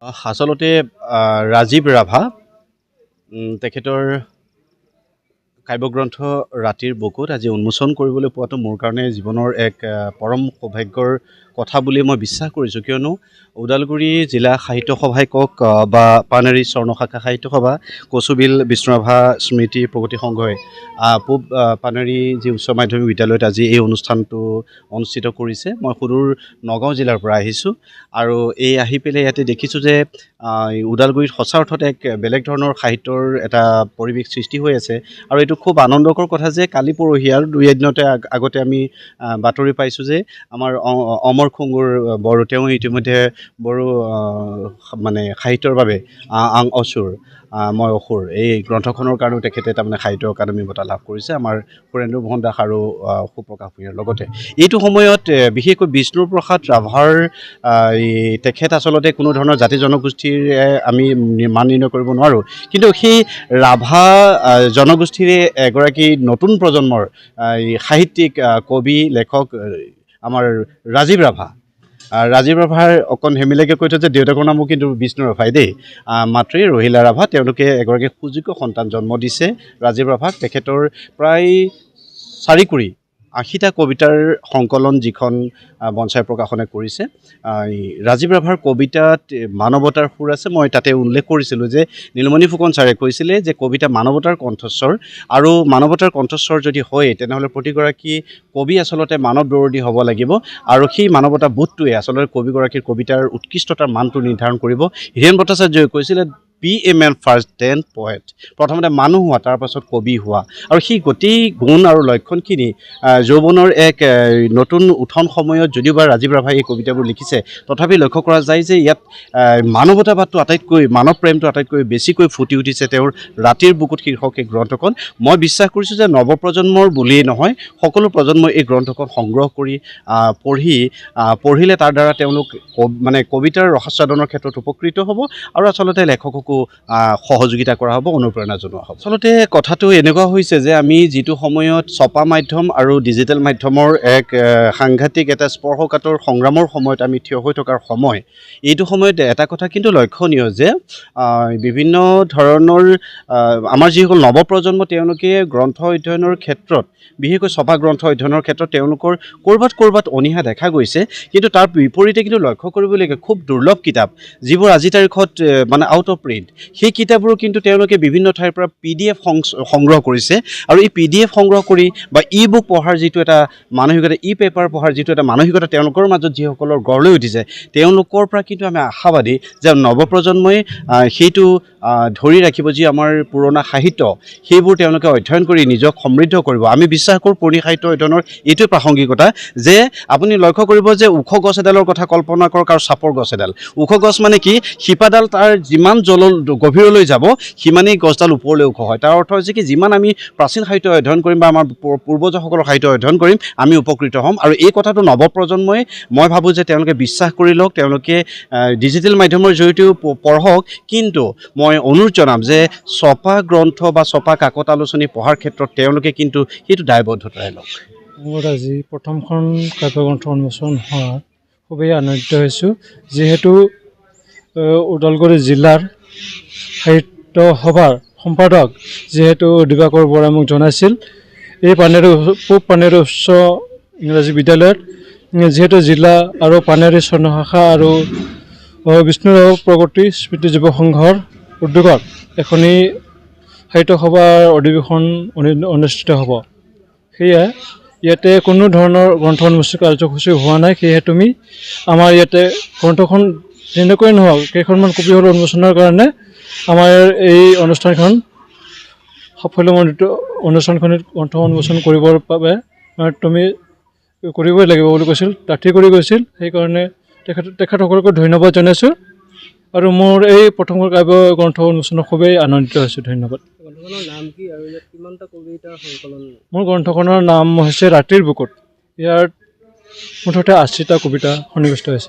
আচলতে ৰাজীৱ ৰাভা তেখেতৰ কাব্যগ্ৰন্থ ৰাতিৰ বুকুত আজি উন্মোচন কৰিবলৈ পোৱাটো মোৰ কাৰণে জীৱনৰ এক পৰম সৌভাগ্যৰ কথা বুলি মই বিশ্বাস কৰিছোঁ। কিয়নো ওদালগুৰি জিলা সাহিত্য সভাই কওক বা পানেৰী স্বৰ্ণশাখা সাহিত্য সভা, কচুবিল বিষ্ণুৰাভা স্মৃতি প্ৰগতি সংঘই পূব পানেৰী যি উচ্চ মাধ্যমিক বিদ্যালয়ত আজি এই অনুষ্ঠানটো অনুষ্ঠিত কৰিছে। মই সুদূৰ নগাঁও জিলাৰ পৰা আহিছোঁ আৰু আহি পেলাই ইয়াতে দেখিছোঁ যে ওদালগুৰিত সঁচা অৰ্থত এক বেলেগ ধৰণৰ সাহিত্যৰ এটা পৰিৱেশ সৃষ্টি হৈ আছে। আৰু এইটো খুব আনন্দকৰ কথা যে কালি পৰহি আৰু দুই এদিনতে আগতে আমি বাতৰি পাইছোঁ যে আমাৰ অমৰ খুংগুৰ বড়ো তেওঁ ইতিমধ্যে বড়ো মানে সাহিত্যৰ বাবে আং অসুৰ মই অসুৰ এই গ্ৰন্থখনৰ কাৰণেও তেখেতে তাৰমানে সাহিত্য একাডেমি বঁটা লাভ কৰিছে, আমাৰ সুৰেন্দ্ৰ মোহন দাস আৰু সুপ্ৰকাশ ভূঞাৰ লগতে। এইটো সময়ত বিশেষকৈ বিষ্ণু প্ৰসাদ ৰাভাৰ তেখেত আচলতে কোনো ধৰণৰ জাতি জনগোষ্ঠীৰে আমি মান নিৰ্ণয় কৰিব নোৱাৰোঁ, কিন্তু সেই ৰাভা জনগোষ্ঠীৰে এগৰাকী নতুন প্ৰজন্মৰ সাহিত্যিক কবি লেখক আমাৰ ৰাজীৱ ৰাভাৰ অকণ হেমিলাকে কৈ থৈছে দেউতাকৰ নামো কিন্তু বিষ্ণু ৰাভাই দেই। মাতৃ ৰহিলা ৰাভা, তেওঁলোকে এগৰাকী সুযোগ্য সন্তান জন্ম দিছে ৰাজীৱ ৰাভাক। তেখেতৰ প্ৰায় 80টা কবিতাৰ সংকলন যিখন বনচাই প্ৰকাশনে কৰিছে। ৰাজীৱ ৰাভাৰ কবিতাত মানৱতাৰ সুৰ আছে। মই তাতে উল্লেখ কৰিছিলোঁ যে নীলমণি ফুকন ছাৰে কৈছিলে যে কবিতা মানৱতাৰ কণ্ঠস্বৰ, আৰু মানৱতাৰ কণ্ঠস্বৰ যদি হয় তেনেহ'লে প্ৰতিগৰাকী কবি আচলতে মানৱ দৰদী হ'ব লাগিব, আৰু সেই মানৱতা বোধটোৱে আচলতে কবিগৰাকীৰ কবিতাৰ উৎকৃষ্টতাৰ মানটো নিৰ্ধাৰণ কৰিব। হীৰেণ ভট্টাচাৰ্যই কৈছিলে B A man first then poet, প্ৰথমতে মানুহ হোৱা তাৰপাছত কবি হোৱা। আৰু সেই গোটেই গুণ আৰু লক্ষণখিনি যৌৱনৰ এক নতুন উঠন সময়ত যদিও বা ৰাজীৱ ৰাভাই এই কবিতাবোৰ লিখিছে, তথাপি লক্ষ্য কৰা যায় যে ইয়াত মানৱতাবাদটো আটাইতকৈ, মানৱ প্ৰেমটো আটাইতকৈ বেছিকৈ ফুটি উঠিছে তেওঁৰ ৰাতিৰ বুকুত শীৰ্ষক এই গ্ৰন্থখন। মই বিশ্বাস কৰিছোঁ যে নৱপ্ৰজন্মৰ বুলিয়েই নহয়, সকলো প্ৰজন্মই এই গ্ৰন্থখন সংগ্ৰহ কৰি পঢ়িলে তাৰ দ্বাৰা তেওঁলোক মানে কবিতাৰ ৰসাস্বাদনৰ ক্ষেত্ৰত উপকৃত হ'ব, আৰু আচলতে লেখককো সহযোগিতা কৰা হ'ব, অনুপ্ৰেৰণা জনোৱা হ'ব। আচলতে কথাটো এনেকুৱা হৈছে যে আমি যিটো সময়ত ছপা মাধ্যম আৰু ডিজিটেল মাধ্যমৰ এক সাংঘাতিক এটা স্পৰ্শকাতৰ সংগ্ৰামৰ সময়ত আমি থিয় হৈ থকাৰ সময়, এইটো সময়ত এটা কথা কিন্তু লক্ষণীয় যে বিভিন্ন ধৰণৰ আমাৰ যিসকল নৱপ্ৰজন্ম তেওঁলোকে গ্ৰন্থ অধ্যয়নৰ ক্ষেত্ৰত, বিশেষকৈ ছপা গ্ৰন্থ অধ্যয়নৰ ক্ষেত্ৰত তেওঁলোকৰ ক'ৰবাত অনীহা দেখা গৈছে। কিন্তু তাৰ বিপৰীতে কিন্তু লক্ষ্য কৰিবলগীয়া খুব দুৰ্লভ কিতাপ যিবোৰ আজিৰ তাৰিখত মানে আউট অফ প্ৰিণ্ট, সেই কিতাপবোৰ কিন্তু তেওঁলোকে বিভিন্ন ঠাইৰ পৰা PDF সংগ্ৰহ কৰিছে। আৰু এই PDF সংগ্ৰহ কৰি বা ই বুক পঢ়াৰ যিটো এটা মানসিকতা, ই পেপাৰ পঢ়াৰ যিটো এটা মানসিকতা তেওঁলোকৰ মাজত যিসকলৰ গঢ় লৈ উঠিছে, তেওঁলোকৰ পৰা কিন্তু আমি আশাবাদী যে নৱপ্ৰজন্মই সেইটো ধৰি ৰাখিব, যি আমাৰ পুৰণা সাহিত্য সেইবোৰ তেওঁলোকে অধ্যয়ন কৰি নিজক সমৃদ্ধ কৰিব। আমি বিশ্বাস কৰোঁ পুৰণি সাহিত্য অধ্যয়নৰ এইটোৱে প্ৰাসংগিকতা যে আপুনি লক্ষ্য কৰিব যে ওখ গছ এডালৰ কথা কল্পনা কৰক আৰু চাপৰ গছ এডাল। ওখ গছ মানে কি, শিপাডাল তাৰ যিমান গভীৰলৈ যাব সিমানেই গছডাল ওপৰলৈ ওখ হয়। তাৰ অৰ্থ হৈছে কি, যিমান আমি প্ৰাচীন সাহিত্য অধ্যয়ন কৰিম বা আমাৰ পূৰ্বজসকলৰ সাহিত্য অধ্যয়ন কৰিম আমি উপকৃত হ'ম। আৰু এই কথাটো নৱপ্ৰজন্মই, মই ভাবোঁ যে তেওঁলোকে বিশ্বাস কৰি লওক, তেওঁলোকে ডিজিটেল মাধ্যমৰ জৰিয়তেও পঢ়ক, কিন্তু মই অনুৰোধ জনাম যে ছপা গ্ৰন্থ বা ছপা কাকত আলোচনী পঢ়াৰ ক্ষেত্ৰত তেওঁলোকে কিন্তু সেইটো দায়বদ্ধতাৰে লওক। মোৰ আজি প্ৰথমখন কাব্যগ্ৰন্থ উন্মোচন হোৱাত খুবেই আনন্দিত হৈছোঁ, যিহেতু ওদালগুৰি জিলাৰ সাহিত্য সভাৰ সম্পাদক যিহেতু দিবাকৰ বৰাই মোক জনাইছিল, এই পূব পানেৰী উচ্চ ইংৰাজী বিদ্যালয়ত যিহেতু জিলা আৰু পানেৰী স্বৰ্ণশাখা আৰু বিষ্ণুৰাভা প্ৰগতি স্মৃতি যুৱ সংঘৰ উদ্যোগত এখনি সাহিত্য সভাৰ অধিৱেশন অনুষ্ঠিত হ'ব। সেয়ে ইয়াতে কোনো ধৰণৰ গ্ৰন্থ উন্মোচন কাৰ্যসূচী হোৱা নাই। সেয়েহে আমাৰ ইয়াতে গ্ৰন্থখন যেনেকৈ নহওক কেইখনমান কপি হ'লেও উন্মোচনৰ কাৰণে আমাৰ এই অনুষ্ঠানখন সাফল্যমণ্ডিত অনুষ্ঠানখনিত গ্ৰন্থ উন্মোচন কৰিবৰ বাবে তুমি কৰিবই লাগিব বুলি কৈছিল, ডাঠি কৰি গৈছিল। সেইকাৰণে তেখেতসকলক ধন্যবাদ জনাইছোঁ, আৰু মোৰ এই প্ৰথমখন কাব্য গ্ৰন্থ উন্মোচনত খুবেই আনন্দিত হৈছোঁ। ধন্যবাদ। গ্ৰন্থখনৰ নাম কি আৰু ইয়াত কিমানটা কবিতা সংকলন? মোৰ গ্ৰন্থখনৰ নাম হৈছে ৰাতিৰ বুকুত। ইয়াত মুঠতে 80টা কবিতা সন্নিৱিষ্ট হৈছে।